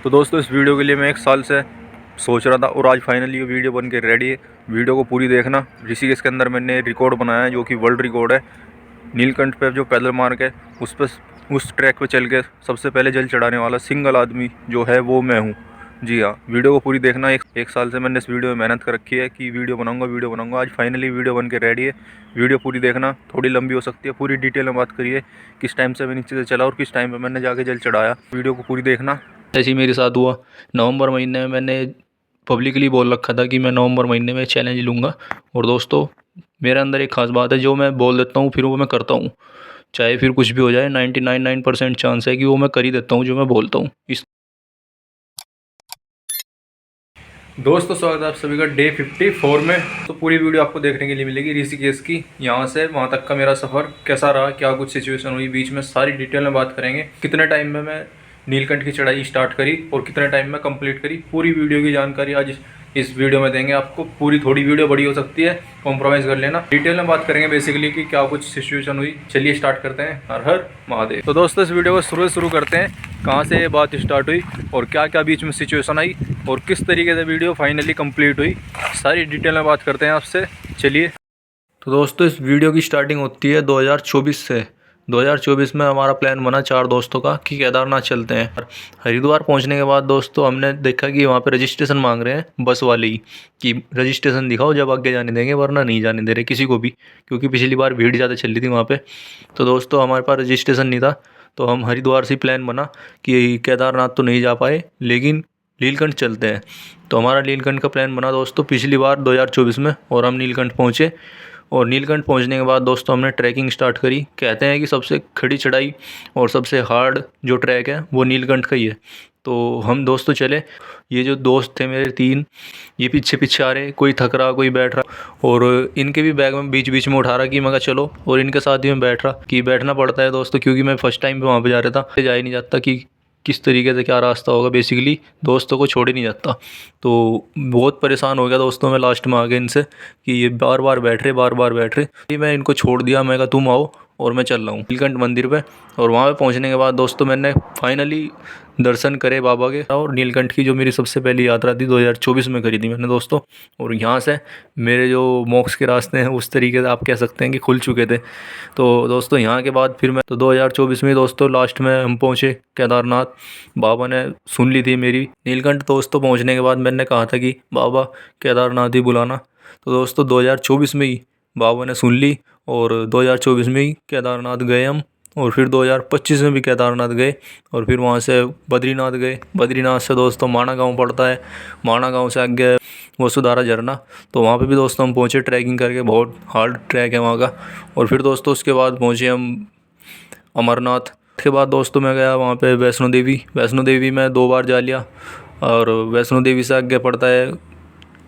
तो दोस्तों इस वीडियो के लिए मैं 1 साल से सोच रहा था और आज फाइनली ये वीडियो बन के रेडी है। वीडियो को पूरी देखना। ऋषिकेश के अंदर मैंने रिकॉर्ड बनाया है जो कि वर्ल्ड रिकॉर्ड है। नीलकंठ पे जो पैदल मार्ग है उस ट्रैक पे चल के सबसे पहले जल चढ़ाने वाला सिंगल आदमी जो है वो मैं हूँ। जी हाँ, वीडियो को पूरी देखना। एक साल से मैंने इस वीडियो में मेहनत कर रखी है कि वीडियो बनाऊंगा। आज फाइनली वीडियो बन के रेडी है। वीडियो पूरी देखना, थोड़ी लंबी हो सकती है। पूरी डिटेल में बात करिए किस टाइम से मैं नीचे से चला और किस टाइम पे मैंने जाके जल चढ़ाया। वीडियो को पूरी देखना। ऐसे ही मेरे साथ हुआ। नवंबर महीने में मैंने पब्लिकली बोल रखा था कि मैं नवंबर महीने में चैलेंज लूँगा। और दोस्तों मेरे अंदर एक ख़ास बात है, जो मैं बोल देता हूँ फिर वो मैं करता हूँ, चाहे फिर कुछ भी हो जाए। 99% चांस है कि वो मैं कर ही देता हूँ जो मैं बोलता हूँ। इस दोस्तों स्वागत है आप सभी का डे 54 में। तो पूरी वीडियो आपको देखने के लिए मिलेगी ऋषिकेश की, यहाँ से वहाँ तक का मेरा सफ़र कैसा रहा, क्या कुछ सिचुएशन हुई बीच में, सारी डिटेल में बात करेंगे। कितने टाइम में मैं नीलकंठ की चढ़ाई स्टार्ट करी और कितने टाइम में कंप्लीट करी, पूरी वीडियो की जानकारी आज इस वीडियो में देंगे आपको। पूरी थोड़ी वीडियो बड़ी हो सकती है, कॉम्प्रोमाइज़ कर लेना। डिटेल में बात करेंगे बेसिकली कि क्या कुछ सिचुएशन हुई। चलिए स्टार्ट करते हैं। हर हर महादेव। तो दोस्तों इस वीडियो को शुरू करते हैं, कहाँ से ये बात स्टार्ट हुई और क्या क्या बीच में सिचुएशन आई और किस तरीके से वीडियो फाइनली कंप्लीट हुई, सारी डिटेल में बात करते हैं आपसे। चलिए। तो दोस्तों इस वीडियो की स्टार्टिंग होती है 2024 से। 2024 में हमारा प्लान बना 4 दोस्तों का कि केदारनाथ चलते हैं। हरिद्वार पहुंचने के बाद दोस्तों हमने देखा कि वहाँ पे रजिस्ट्रेशन मांग रहे हैं बस वाले ही, कि रजिस्ट्रेशन दिखाओ जब आगे जाने देंगे, वरना नहीं जाने दे रहे किसी को भी, क्योंकि पिछली बार भीड़ ज़्यादा चल रही थी वहाँ पे। तो दोस्तों हमारे पास रजिस्ट्रेशन नहीं था, तो हम हरिद्वार से प्लान बना कि केदारनाथ तो नहीं जा पाए लेकिन नीलकंठ चलते हैं। तो हमारा नीलकंठ का प्लान बना दोस्तों पिछली बार 2024 में, और हम नीलकंठ पहुँचे। और नीलकंठ पहुंचने के बाद दोस्तों हमने ट्रैकिंग स्टार्ट करी। कहते हैं कि सबसे खड़ी चढ़ाई और सबसे हार्ड जो ट्रैक है वो नीलकंठ का ही है। तो हम दोस्तों चले। ये जो दोस्त थे मेरे 3, ये पीछे पीछे आ रहे, कोई थक रहा कोई बैठ रहा, और इनके भी बैग में बीच बीच में उठा रहा कि मैं कहा चलो, और इनके साथ ही मैं बैठ रहा कि बैठना पड़ता है दोस्तों, क्योंकि मैं फर्स्ट टाइम पे वहाँ पे जा रहा था, जा ही नहीं जाता कि किस तरीके से क्या रास्ता होगा। बेसिकली दोस्तों को छोड़ ही नहीं जाता। तो बहुत परेशान हो गया दोस्तों मैं लास्ट में आगे इनसे कि ये बार बार बैठ रहे। फिर मैं इनको छोड़ दिया, मैं कहा तुम आओ और मैं चल रहा हूँ नीलकंठ मंदिर पे। और वहाँ पे पहुँचने के बाद दोस्तों मैंने फाइनली दर्शन करे बाबा के। और नीलकंठ की जो मेरी सबसे पहली यात्रा थी 2024 में करी थी मैंने दोस्तों। और यहाँ से मेरे जो मोक्ष के रास्ते हैं उस तरीके से आप कह सकते हैं कि खुल चुके थे। तो दोस्तों यहाँ के बाद फिर मैं 2024 में दोस्तों लास्ट में हम पहुँचे केदारनाथ। बाबा ने सुन ली थी मेरी। नीलकंठ दोस्तों पहुँचने के बाद मैंने कहा था कि बाबा केदारनाथ ही बुलाना। तो दोस्तों 2024 में ही बाबा ने सुन ली, और 2024 में ही केदारनाथ गए हम। और फिर 2025 में भी केदारनाथ गए, और फिर वहाँ से बद्रीनाथ गए। बद्रीनाथ से दोस्तों माणा गांव पड़ता है, माणा गांव से आगे वसुधारा झरना। तो वहाँ पे भी दोस्तों हम पहुँचे ट्रैकिंग करके, बहुत हार्ड ट्रैक है वहाँ का। और फिर दोस्तों उसके बाद पहुँचे हम अमरनाथ। के बाद दोस्तों मैं गया वहाँ पे वैष्णो देवी में 2 बार जा लिया। और वैष्णो देवी से आगे पड़ता है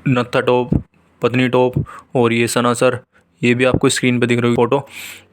नत्था टॉप, पत्नी टॉप, और ये सनासर, ये भी आपको स्क्रीन पे दिख रही है फोटो।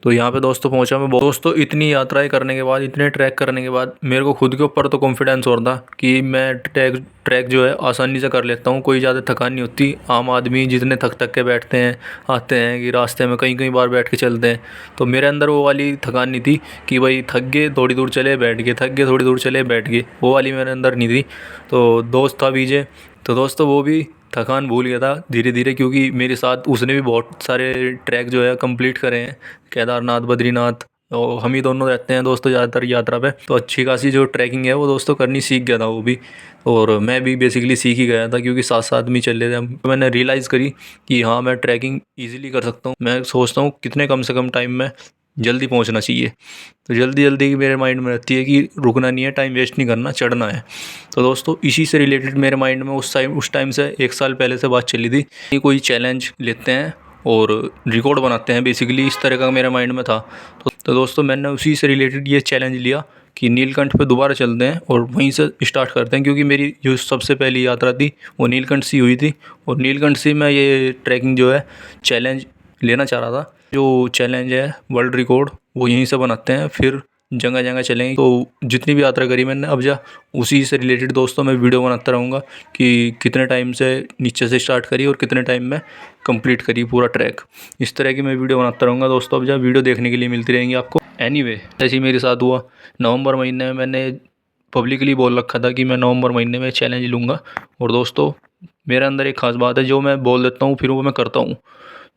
तो यहाँ पे दोस्तों पहुँचा मैं। दोस्तों इतनी यात्राएं करने के बाद, इतने ट्रैक करने के बाद मेरे को खुद के ऊपर तो कॉन्फिडेंस हो रहा था कि मैं ट्रैक जो है आसानी से कर लेता हूँ, कोई ज़्यादा थकान नहीं होती। आम आदमी जितने थक के बैठते हैं आते हैं कि रास्ते में कई बार बैठ के चलते हैं, तो मेरे अंदर वो वाली थकान नहीं थी कि भाई थक गए थोड़ी दूर चले बैठ गए, थक गए थोड़ी दूर चले बैठ गए, वो वाली मेरे अंदर नहीं थी। तो दोस्त था बीजे, तो दोस्तों वो भी थकान भूल गया था धीरे धीरे, क्योंकि मेरे साथ उसने भी बहुत सारे ट्रैक जो है कंप्लीट करे हैं, केदारनाथ बद्रीनाथ। और हम ही दोनों रहते हैं दोस्तों ज़्यादातर यात्रा पे, तो अच्छी खासी जो ट्रैकिंग है वो दोस्तों करनी सीख गया था वो भी। और मैं भी बेसिकली सीख ही गया था, क्योंकि साथ साथ में चल रहे थे हम। मैंने रियलाइज़ करी कि हाँ मैं ट्रैकिंग ईजिली कर सकता हूँ। मैं सोचता हूँ कितने कम से कम टाइम में जल्दी पहुँचना चाहिए। तो जल्दी की मेरे माइंड में रहती है कि रुकना नहीं है, टाइम वेस्ट नहीं करना, चढ़ना है। तो दोस्तों इसी से रिलेटेड मेरे माइंड में उस टाइम से 1 साल पहले से बात चली थी कि कोई चैलेंज लेते हैं और रिकॉर्ड बनाते हैं, बेसिकली इस तरह का मेरे माइंड में था। तो दोस्तों मैंने उसी से रिलेटेड ये चैलेंज लिया कि नीलकंठ पे दोबारा चलते हैं और वहीं से स्टार्ट करते हैं, क्योंकि मेरी जो सबसे पहली यात्रा थी वो नीलकंठ से हुई थी। और नीलकंठ से मैं ये ट्रैकिंग जो है चैलेंज लेना चाह रहा था। जो चैलेंज है वर्ल्ड रिकॉर्ड वो यहीं से बनाते हैं, फिर जगह जगह चलेंगे। तो जितनी भी यात्रा करी मैंने अब जा उसी से रिलेटेड दोस्तों मैं वीडियो बनाता रहूँगा कि कितने टाइम से नीचे से स्टार्ट करी और कितने टाइम में कंप्लीट करी पूरा ट्रैक। इस तरह की मैं वीडियो बनाता रहूँगा दोस्तों। अब जा वीडियो देखने के लिए मिलती रहेंगी आपको। एनीवे, जैसे ही मेरे साथ हुआ नवंबर महीने में मैंने पब्लिकली बोल रखा था कि मैं नवंबर महीने में चैलेंज लूँगा। और दोस्तों मेरे अंदर एक ख़ास बात है, जो मैं बोल देता हूँ फिर वो मैं करता हूँ,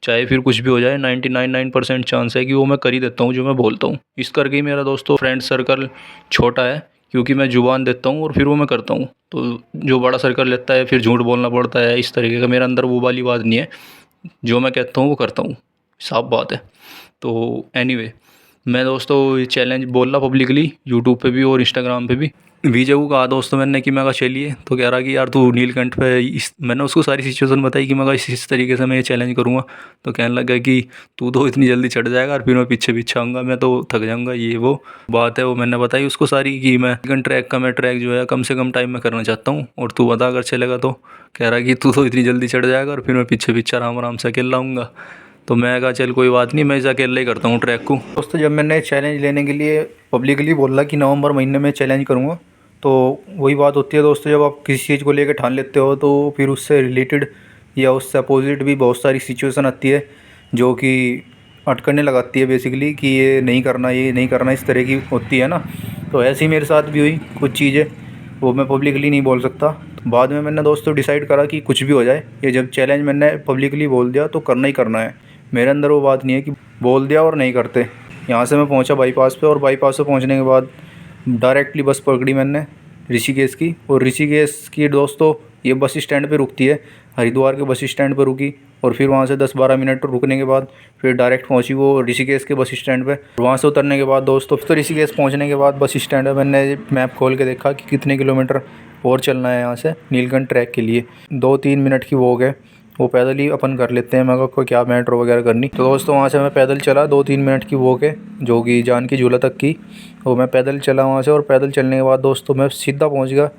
चाहे फिर कुछ भी हो जाए। 99% चांस है कि वो मैं कर ही देता हूँ जो मैं बोलता हूँ। इस करके ही मेरा दोस्तों फ्रेंड सर्कल छोटा है, क्योंकि मैं जुबान देता हूँ और फिर वो मैं करता हूँ। तो जो बड़ा सर्कल लेता है फिर झूठ बोलना पड़ता है, इस तरीके का मेरे अंदर वो वाली बात नहीं है। जो मैं कहता हूँ वो करता हूँ, साफ बात है। तो एनीवे मैं दोस्तों ये चैलेंज बोल रहा पब्लिकली यूट्यूब पे भी और इंस्टाग्राम पे भी। विजय को कहा दोस्तों मैंने कि मैं कहा चलिए, तो कह रहा कि यार तू नीलकंठ पे इस, मैंने उसको सारी सिचुएशन बताई कि मैं कहा इस तरीके से मैं ये चैलेंज करूँगा। तो कहने लगा कि तू तो इतनी जल्दी चढ़ जाएगा और फिर मैं पीछे पीछे आऊँगा, मैं तो थक जाऊँगा, ये वो बात है। वो मैंने बताई उसको सारी कि मैं ट्रैक का मैं ट्रैक जो है कम से कम टाइम में करना चाहता हूँ, और तू बता अगर चलेगा तो। कह रहा कि तू तो इतनी जल्दी चढ़ जाएगा और फिर मैं पीछे पीछे आराम आराम से अकेला आऊँगा। तो मैं कहा चल कोई बात नहीं, मैं इसे अकेला ही करता हूँ ट्रैक को। दोस्तों जब मैंने चैलेंज लेने के लिए पब्लिकली बोला कि नवंबर महीने में चैलेंज करूँगा, तो वही बात होती है दोस्तों, जब आप किसी चीज़ को लेकर ठान लेते हो तो फिर उससे रिलेटेड या उससे अपोजिट भी बहुत सारी सिचुएशन आती है जो कि अटकने लगाती है बेसिकली, कि ये नहीं करना, ये नहीं करना, इस तरह की होती है ना। तो ऐसे ही मेरे साथ भी हुई कुछ चीज़ें, वो मैं पब्लिकली नहीं बोल सकता। तो बाद में मैंने दोस्तों डिसाइड करा कि कुछ भी हो जाए, ये जब चैलेंज मैंने पब्लिकली बोल दिया तो करना ही करना है। मेरे अंदर वो बात नहीं है कि बोल दिया और नहीं करते। यहाँ से मैं पहुँचा बाईपास पे, और बाईपास पे पहुँचने के बाद डायरेक्टली बस पकड़ी मैंने ऋषिकेश की। और ऋषिकेश की दोस्तों ये बस स्टैंड पे रुकती है, हरिद्वार के बस स्टैंड पे रुकी, और फिर वहाँ से 10-12 मिनट रुकने के बाद फिर डायरेक्ट पहुँची वो ऋषिकेश के बस स्टैंड पे। वहाँ से उतरने के बाद दोस्तों तो ऋषिकेश पहुँचने के बाद बस स्टैंड पे मैंने मैप खोल के देखा कि कितने किलोमीटर और चलना है यहाँ से नीलकंठ ट्रैक के लिए। 2-3 मिनट की वॉक है, वो पैदल ही अपन कर लेते हैं। मैं कहा कोई क्या मेट्रो वगैरह करनी। तो दोस्तों वहाँ से मैं पैदल चला, 2-3 मिनट की वॉक है जो कि जानकी झूला तक की, वो मैं पैदल चला वहाँ से। और पैदल चलने के बाद दोस्तों मैं सीधा पहुँच गया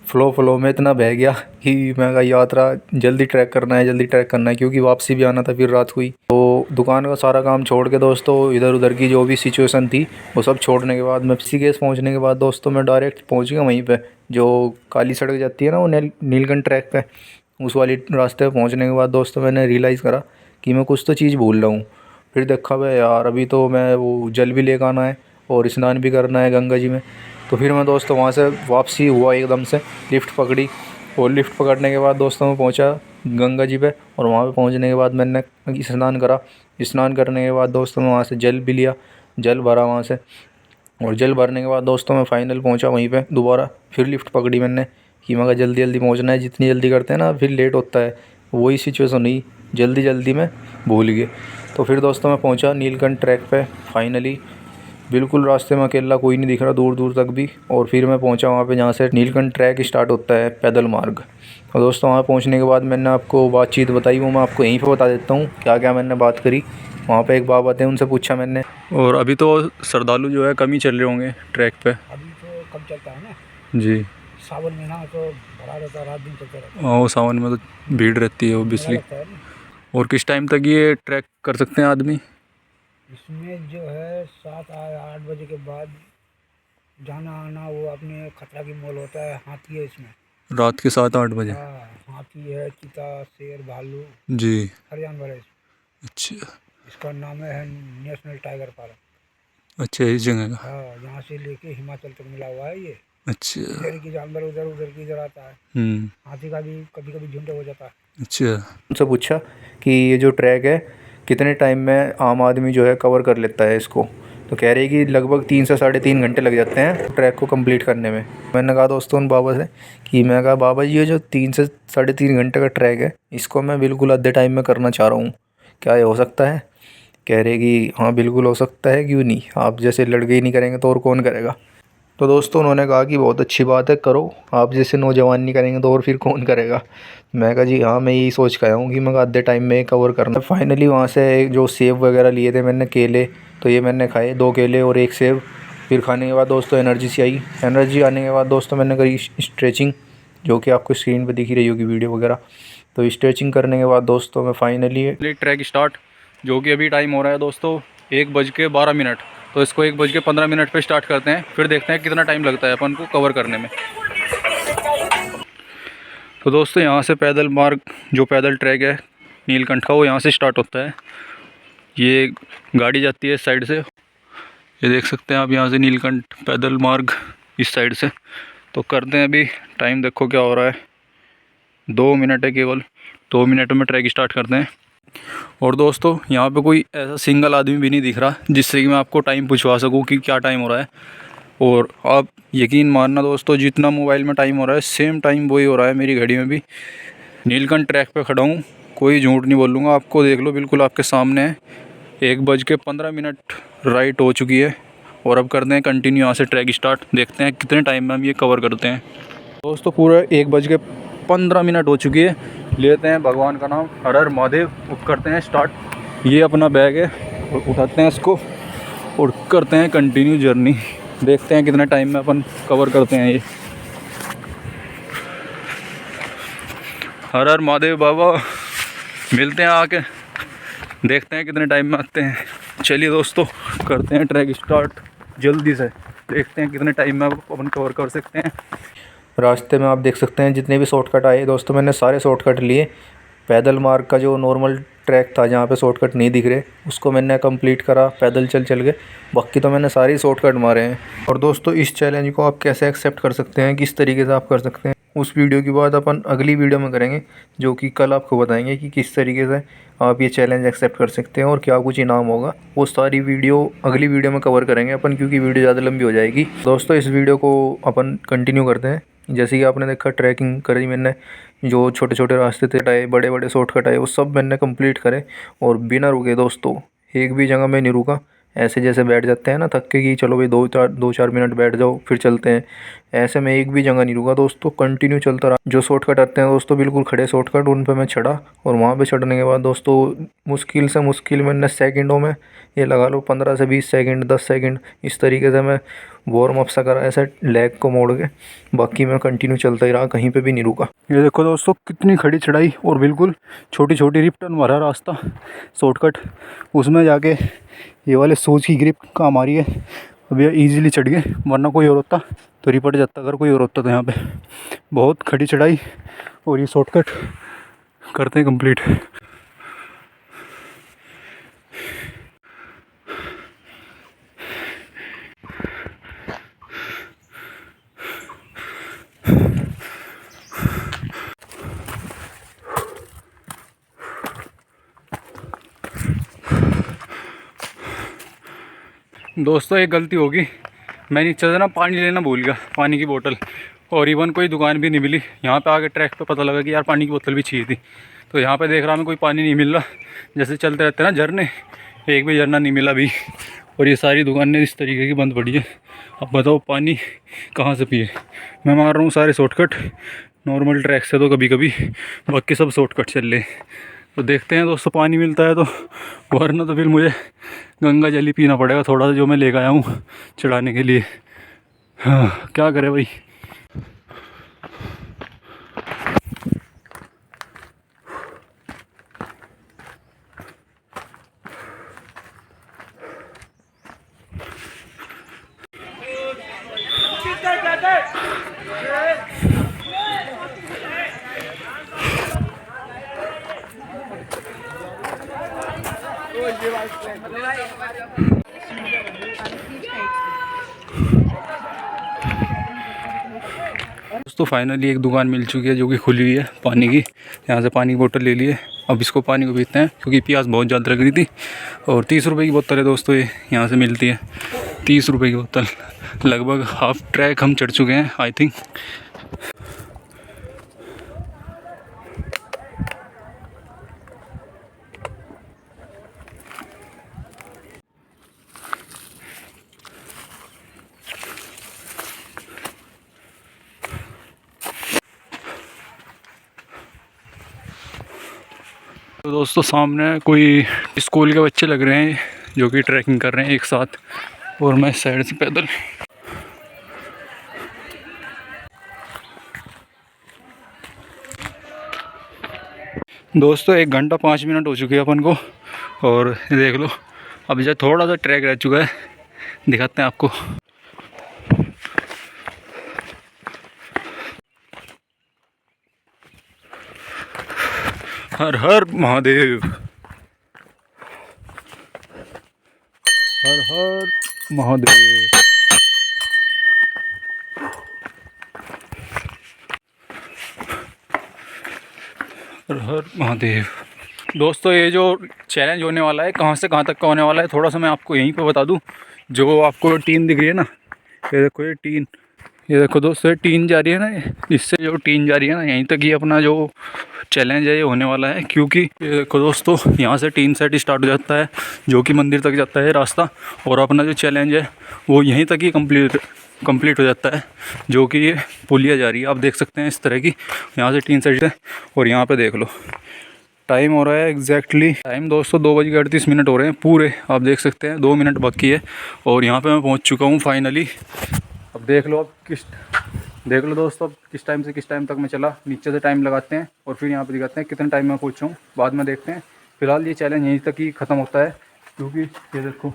फ्लो में, इतना बह गया कि मैं कहा यात्रा जल्दी ट्रैक करना है, जल्दी ट्रैक करना है, क्योंकि वापसी भी आना था। फिर रात हुई, तो दुकान का सारा काम छोड़ के दोस्तों इधर उधर की जो भी सिचुएशन थी वो सब छोड़ने के बाद मैं ऋषिकेश पहुँचने के बाद दोस्तों मैं डायरेक्ट पहुँच गया वहीं पे जो काली सड़क जाती है ना, वो नीलकंठ ट्रैक पे। उस वाली रास्ते पे पहुँचने के बाद दोस्तों मैंने रियलाइज़ करा कि मैं कुछ तो चीज़ भूल रहा हूँ। फिर देखा भाई यार अभी तो मैं वो जल भी लेकर आना है और स्नान भी करना है गंगा जी में। तो फिर मैं दोस्तों वहाँ से वापसी हुआ, एकदम से लिफ्ट पकड़ी, और लिफ्ट पकड़ने के बाद दोस्तों मैं पहुँचा गंगा जी पे। और वहाँ पे पहुँचने के बाद मैंने स्नान करा। स्नान करने के बाद दोस्तों मैं वहाँ से जल भी लिया, जल भरा वहाँ से। और जल भरने के बाद दोस्तों मैं फाइनल पहुँचा वहीं पे दोबारा। फिर लिफ्ट पकड़ी मैंने कि मैं जल्दी जल्दी पहुँचना है, जितनी जल्दी करते हैं ना फिर लेट होता है। वही सिचुएशन हुई, जल्दी जल्दी में भूल गए। तो फिर दोस्तों मैं पहुँचा नीलकंठ ट्रैक पे फाइनली। बिल्कुल रास्ते में अकेला कोई नहीं दिख रहा दूर दूर तक भी। और फिर मैं पहुंचा वहाँ पे जहाँ से नीलकंठ ट्रैक स्टार्ट होता है, पैदल मार्ग। और दोस्तों वहाँ पहुँचने के बाद मैंने आपको बातचीत बताई, वो मैं आपको यहीं पे बता देता हूँ क्या क्या मैंने बात करी। वहाँ पे एक बाबा थे, उनसे पूछा मैंने। और अभी तो श्रद्धालु जो है कम ही चल रहे होंगे ट्रैक पे। अभी तो कम चलता है ना जी, सावन महीना तो भरा रहता है, रात दिन चलता रहता है। हाँ वो सावन में तो भीड़ रहती है ओबियसली। लगता है ना और किस टाइम तक ये ट्रैक कर सकते हैं आदमी? इसमें जो है 7-8 बजे के बाद जाना आना वो अपने खतरा की मोल होता है। हाथी है इसमें, रात के 7-8 बजे? हाँ हाथी है, चीता, शेर, भालू, जी, हर जानवर है इसमें। अच्छा इसका नाम है नेशनल टाइगर पार्क। अच्छा, इस जगह का? हाँ यहाँ से लेके हिमाचल तक मिला हुआ है ये। अच्छा। इधर की जानवर उधर, उधर की इधर आता है। हाथी का भी कभी कभी झुंड हो जाता है। अच्छा, उनसे पूछा कि ये जो ट्रैक है कितने टाइम में आम आदमी जो है कवर कर लेता है इसको। तो कह रही कि लगभग 3 से 3.5 घंटे लग जाते हैं ट्रैक को कंप्लीट करने में। मैंने कहा दोस्तों उन बाबा से कि मैं कहा बाबा जी ये जो 3 से 3.5 घंटे का ट्रैक है इसको मैं बिल्कुल आधे टाइम में करना चाह रहा हूँ, क्या ये हो सकता है? कह रहे कि हाँ बिल्कुल हो सकता है, क्यों नहीं, आप जैसे लड़के ही नहीं करेंगे तो और कौन करेगा। तो दोस्तों उन्होंने कहा कि बहुत अच्छी बात है, करो, आप जैसे नौजवान नहीं करेंगे तो और फिर कौन करेगा। मैं कहा जी हाँ, मैं यही सोच के आया हूँ कि मैं आधे टाइम में कवर करना। फाइनली वहाँ से जो सेब वगैरह लिए थे मैंने, केले, तो ये मैंने खाए 2 केले और 1 सेब। फिर खाने के बाद दोस्तों एनर्जी सी आई। एनर्जी आने के बाद दोस्तों मैंने करी स्ट्रेचिंग, जो कि आपको स्क्रीन पर दिख ही रही होगी वीडियो वगैरह। तो स्ट्रेचिंग करने के बाद दोस्तों मैं फाइनली ट्रैक स्टार्ट, जो कि अभी टाइम हो रहा है दोस्तों 1:12। तो इसको 1:15 पे स्टार्ट करते हैं, फिर देखते हैं कितना टाइम लगता है अपन को कवर करने में। तो दोस्तों यहाँ से पैदल मार्ग, जो पैदल ट्रैक है नीलकंठ का, वो यहाँ से स्टार्ट होता है। ये गाड़ी जाती है इस साइड से, ये देख सकते हैं आप यहाँ से नीलकंठ पैदल मार्ग इस साइड से। तो करते हैं अभी, टाइम देखो क्या हो रहा है, 2 मिनट है केवल, 2 मिनट में ट्रैक स्टार्ट करते हैं। और दोस्तों यहाँ पे कोई ऐसा सिंगल आदमी भी नहीं दिख रहा जिससे कि मैं आपको टाइम पूछवा सकूँ कि क्या टाइम हो रहा है। और आप यकीन मानना दोस्तों, जितना मोबाइल में टाइम हो रहा है सेम टाइम वही हो रहा है मेरी घड़ी में भी। नीलकंठ ट्रैक पे खड़ा हूँ, कोई झूठ नहीं बोलूँगा आपको, देख लो बिल्कुल आपके सामने है। 1:15 राइट हो चुकी है और अब करते हैं कंटिन्यू यहाँ से ट्रैक स्टार्ट। देखते हैं कितने टाइम में हम ये कवर करते हैं। दोस्तों पूरा 1:15 हो चुकी है। लेते हैं भगवान का नाम, हर हर महादेव, करते हैं स्टार्ट। ये अपना बैग है और उठाते हैं इसको और करते हैं कंटिन्यू जर्नी। देखते हैं कितने टाइम में अपन कवर करते हैं ये। हर हर महादेव बाबा, मिलते हैं आके, देखते हैं कितने टाइम में आते हैं। चलिए दोस्तों करते हैं ट्रैक स्टार्ट जल्दी से, देखते हैं कितने टाइम में अपन कवर कर सकते हैं। रास्ते में आप देख सकते हैं जितने भी शॉर्टकट आए दोस्तों, मैंने सारे शॉर्टकट लिए। पैदल मार्ग का जो नॉर्मल ट्रैक था जहाँ पे शॉर्टकट नहीं दिख रहे, उसको मैंने कंप्लीट करा पैदल चल के। बाकी तो मैंने सारे शॉर्टकट मारे हैं। और दोस्तों इस चैलेंज को आप कैसे एक्सेप्ट कर सकते हैं, किस तरीके से आप कर सकते हैं, उस वीडियो की बात अपन अगली वीडियो में करेंगे, जो कि कल आपको बताएंगे कि किस तरीके से आप ये चैलेंज एक्सेप्ट कर सकते हैं और क्या कुछ इनाम होगा। वो सारी वीडियो अगली वीडियो में कवर करेंगे अपन, क्योंकि वीडियो ज़्यादा लंबी हो जाएगी। दोस्तों इस वीडियो को अपन कंटिन्यू करते हैं। जैसे कि आपने देखा ट्रैकिंग करी मैंने, जो छोटे छोटे रास्ते थे आए, बड़े बड़े शॉर्टकट आए, वो सब मैंने कंप्लीट करे और बिना रुके दोस्तों, एक भी जगह में नहीं रुका। ऐसे जैसे बैठ जाते हैं ना थक के कि चलो भाई 2-4 मिनट बैठ जाओ फिर चलते हैं, ऐसे में एक भी जगह नहीं रुका दोस्तों, कंटिन्यू चलता रहा। जो शॉर्टकट आते हैं दोस्तों बिल्कुल खड़े शॉर्टकट, उन पर मैं चढ़ा और वहाँ पे चढ़ने के बाद दोस्तों मुश्किल से मुश्किल मैंने सेकंडों में, ये लगा लो 15 से 20 सेकंड, 10 सेकंड, इस तरीके से मैं वार्म अप सा करा ऐसे लेग को मोड़ के। बाकी मैं कंटिन्यू चलता ही रहा, कहीं पे भी नहीं रुका। ये देखो दोस्तों कितनी खड़ी चढ़ाई और बिल्कुल छोटी छोटी रिप टर्न भरा रास्ता शॉर्टकट, उसमें जाके ये वाले शूज़ की ग्रिप काम आ रही है। अब ये ईजिली चढ़ गए, वरना कोई और होता तो रिपट जाता, अगर कोई और होता तो। यहाँ पे बहुत खड़ी चढ़ाई और ये शॉर्टकट करते हैं कंप्लीट। दोस्तों एक गलती होगी, मैं नीचे से ना पानी लेना भूल गया, पानी की बोतल, और इवन कोई दुकान भी नहीं मिली। यहाँ पे आके ट्रैक पे पता लगा कि यार पानी की बोतल भी चाहिए थी। तो यहाँ पे देख रहा मैं कोई पानी नहीं मिल रहा, जैसे चलते रहते हैं ना झरने, एक भी झरना नहीं मिला अभी। और ये सारी दुकानें इस तरीके की बंद पड़ी है। अब बताओ पानी कहाँ से पिए। मैं मार रहा हूँ सारे शॉर्टकट नॉर्मल ट्रैक से, तो कभी कभी बाकी सब शॉर्टकट चल रहे। तो देखते हैं दोस्तों पानी मिलता है तो, वरना तो फिर मुझे गंगा जल ही पीना पड़ेगा थोड़ा सा, जो मैं लेकर आया हूँ चढ़ाने के लिए। हाँ क्या करें भाई। दोस्तों फाइनली एक दुकान मिल चुकी है जो कि खुली हुई है पानी की। यहाँ से पानी की बोतल ले लिए, अब इसको पानी को पीते हैं क्योंकि प्यास बहुत ज़्यादा लग रही थी। और 30 रुपये की बोतल है दोस्तों, ये यहाँ से मिलती है 30 रुपये की बोतल। लगभग हाफ ट्रैक हम चढ़ चुके हैं आई थिंक। तो दोस्तों सामने कोई स्कूल के बच्चे लग रहे हैं जो कि ट्रैकिंग कर रहे हैं एक साथ, और मैं इस साइड से पैदल। दोस्तों 1 घंटा 5 मिनट हो चुके हैं अपन को, और देख लो अभी जो थोड़ा सा ट्रैक रह चुका है, दिखाते हैं आपको। हर हर महादेव, हर हर महादेव। हर हर महादेव। दोस्तों ये जो चैलेंज होने वाला है कहाँ से कहाँ तक का होने वाला है, थोड़ा सा मैं आपको यहीं पे बता दूं। जो आपको टीन दिख रही है ना, ये देखो ये टीन, ये देखो दोस्तों ये टीन जा रही है ना, इससे जो टीन जा रही है ना यहीं तक ही अपना जो चैलेंज है ये होने वाला है। क्योंकि ये देखो दोस्तों यहाँ से टीन सेट स्टार्ट हो जाता है जो कि मंदिर तक जाता है रास्ता, और अपना जो चैलेंज है वो यहीं तक ही कंप्लीट हो जाता है। जो कि ये पुलिया जा रही है, आप देख सकते हैं इस तरह की, यहाँ से टीन सेट है। और यहाँ पे देख लो टाइम हो रहा है एग्जैक्टली, टाइम दोस्तों 2:38 हो रहे हैं पूरे, आप देख सकते हैं 2 मिनट बाकी है। और यहाँ पे मैं पहुँच चुका हूँ फाइनली। अब देख लो, देख लो दोस्तों अब किस टाइम से किस टाइम तक मैं चला। नीचे से टाइम लगाते हैं और फिर यहाँ पे दिखाते हैं कितने टाइम में पहुँचा हूँ, बाद में देखते हैं। फिलहाल ये चैलेंज यहीं तक ही ख़त्म होता है, क्योंकि ये देखो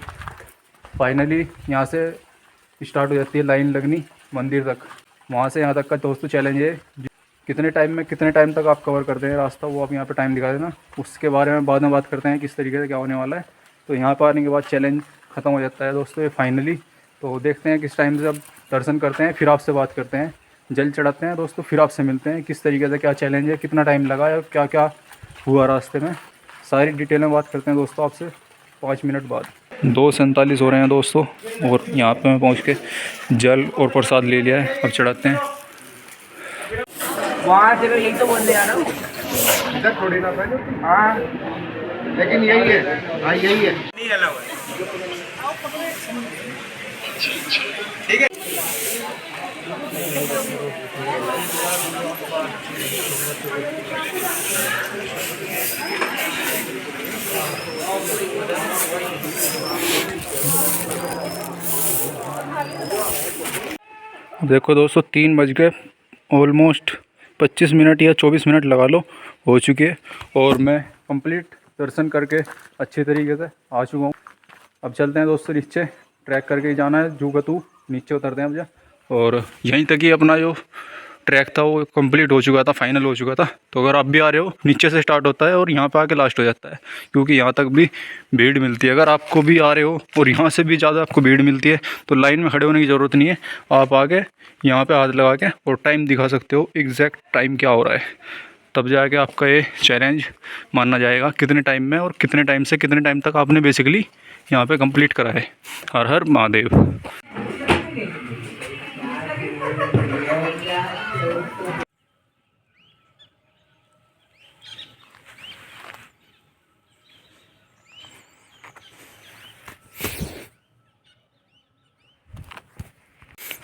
फाइनली यहाँ से स्टार्ट हो जाती है लाइन लगनी मंदिर तक। वहाँ से यहाँ तक का दोस्तों चैलेंज है, कितने टाइम में कितने टाइम तक आप कवर करते हैं रास्ता, वो आप यहाँ पे टाइम दिखा देना। उसके बारे में बाद में बात करते हैं किस तरीके से क्या होने वाला है। तो यहाँ पर आने के बाद चैलेंज ख़त्म हो जाता है दोस्तों ये फाइनली। तो देखते हैं किस टाइम से अब दर्शन करते हैं, फिर आपसे बात करते हैं, जल चढ़ाते हैं दोस्तों, फिर आपसे मिलते हैं किस तरीके से क्या चैलेंज है, कितना टाइम लगा है, क्या क्या हुआ रास्ते में, सारी डिटेल में बात करते हैं दोस्तों आपसे 5 मिनट बाद। 2:47 हो रहे हैं दोस्तों, और यहाँ पे मैं पहुँच के जल और प्रसाद ले लिया है, अब चढ़ाते हैं। वहाँ से यही तो बोल रहा ना, इधर थोड़ी ना पहले। हाँ लेकिन यही है, हाँ यही है। नहीं अलग है। ठीक है। देखो दोस्तों 3 बज गए, ऑलमोस्ट 25 मिनट या 24 मिनट लगा लो हो चुके हैं, और मैं कंप्लीट दर्शन करके अच्छे तरीके से आ चुका हूँ। अब चलते हैं दोस्तों नीचे, ट्रैक करके ही जाना है जू का तू, नीचे उतरते हैं अब जा। और यहीं तक ही अपना जो ट्रैक था वो कंप्लीट हो चुका था, फाइनल हो चुका था। तो अगर आप भी आ रहे हो, नीचे से स्टार्ट होता है और यहाँ पे आके लास्ट हो जाता है, क्योंकि यहाँ तक भी भीड़ मिलती है। अगर आपको भी आ रहे हो और यहाँ से भी ज़्यादा आपको भीड़ मिलती है तो लाइन में खड़े होने की ज़रूरत नहीं है, आप आके यहाँ पे हाथ लगा के और टाइम दिखा सकते हो एग्जैक्ट टाइम क्या हो रहा है, तब जाके आपका ये चैलेंज माना जाएगा कितने टाइम में और कितने टाइम से कितने टाइम तक आपने बेसिकली यहाँ पे कंप्लीट करा है। हर हर महादेव।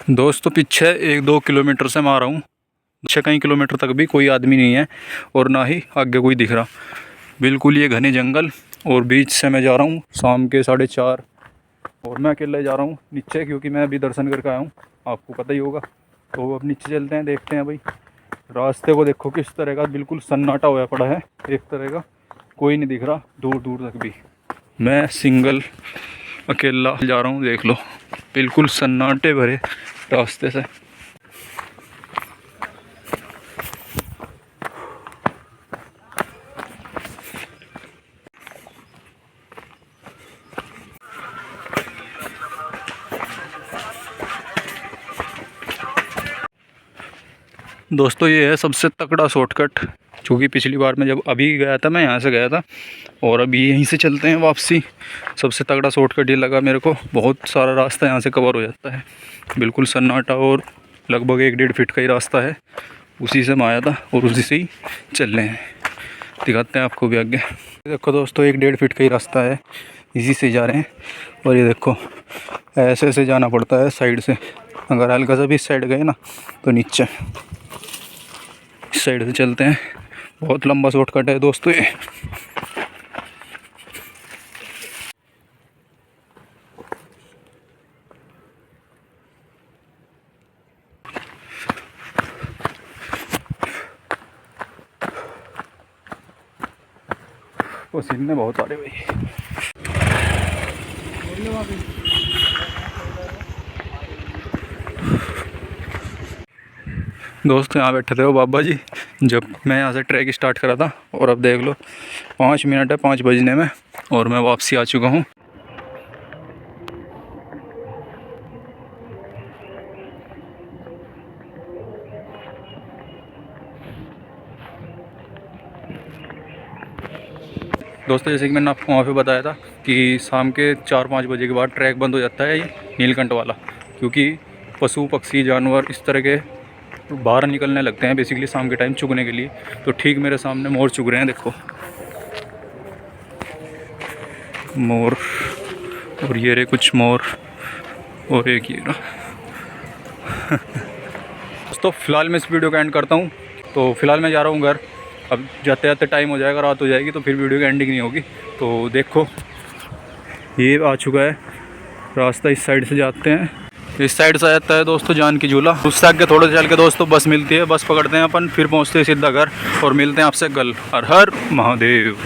दोस्तों पीछे 1-2 किलोमीटर से मैं आ रहा हूँ, पीछे कई किलोमीटर तक भी कोई आदमी नहीं है और ना ही आगे कोई दिख रहा, बिल्कुल ये घने जंगल। और बीच से मैं जा रहा हूँ शाम के 4:30, और मैं अकेले जा रहा हूँ नीचे, क्योंकि मैं अभी दर्शन करके आया हूँ, आपको पता ही होगा। तो अब नीचे चलते हैं, देखते हैं भाई रास्ते को देखो किस तरह का बिल्कुल सन्नाटा हुआ पड़ा है, एक तरह का कोई नहीं दिख रहा दूर दूर तक भी। मैं सिंगल अकेला जा रहा हूँ, देख लो बिल्कुल सन्नाटे भरे रास्ते से। दोस्तों ये है सबसे तगड़ा शॉर्टकट, क्योंकि पिछली बार मैं जब अभी गया था, मैं यहाँ से गया था और अभी यहीं से चलते हैं वापसी। सबसे तगड़ा शॉर्टकट ये लगा मेरे को, बहुत सारा रास्ता यहाँ से कवर हो जाता है, बिल्कुल सन्नाटा और लगभग 1-1.5 फीट का ही रास्ता है। उसी से मैं आया था और उसी से ही चल रहे हैं, दिखाते हैं आपको भी आगे। देखो दोस्तों 1-1.5 फीट का ही रास्ता है, इसी से जा रहे हैं। और ये देखो ऐसे ऐसे जाना पड़ता है साइड से, अगर हल्का सा भी इस साइड गए ना तो नीचे, इस साइड से चलते हैं। बहुत लंबा शॉर्टकट है दोस्तों ये। पसीने बहुत आ रहे भाई। दोस्त यहाँ बैठे थे वो बाबा जी जब मैं यहाँ से ट्रैक स्टार्ट करा था, और अब देख लो 5 मिनट है 5 बजने में और मैं वापसी आ चुका हूँ। दोस्तों जैसे कि मैंने आपको वहाँ पे बताया था कि शाम के 4-5 बजे के बाद ट्रैक बंद हो जाता है ये नीलकंठ वाला, क्योंकि पशु पक्षी जानवर इस तरह के बाहर निकलने लगते हैं बेसिकली शाम के टाइम चुगने के लिए। तो ठीक मेरे सामने मोर चुग रहे हैं, देखो मोर, और ये रहे कुछ मोर, और एक ये रहा। दोस्तों फ़िलहाल मैं इस वीडियो का एंड करता हूँ। तो फ़िलहाल मैं जा रहा हूँ घर, अब जाते जाते टाइम हो जाएगा, रात हो जाएगी, तो फिर वीडियो की एंडिंग नहीं होगी। तो देखो ये आ चुका है रास्ता, इस साइड से जाते हैं, इस साइड से आ जाता है दोस्तों जान की झूला। उससे आगे थोड़े चल के दोस्तों बस मिलती है, बस पकड़ते हैं अपन, फिर पहुँचते हैं सीधा घर और मिलते हैं आपसे कल। हर हर महादेव।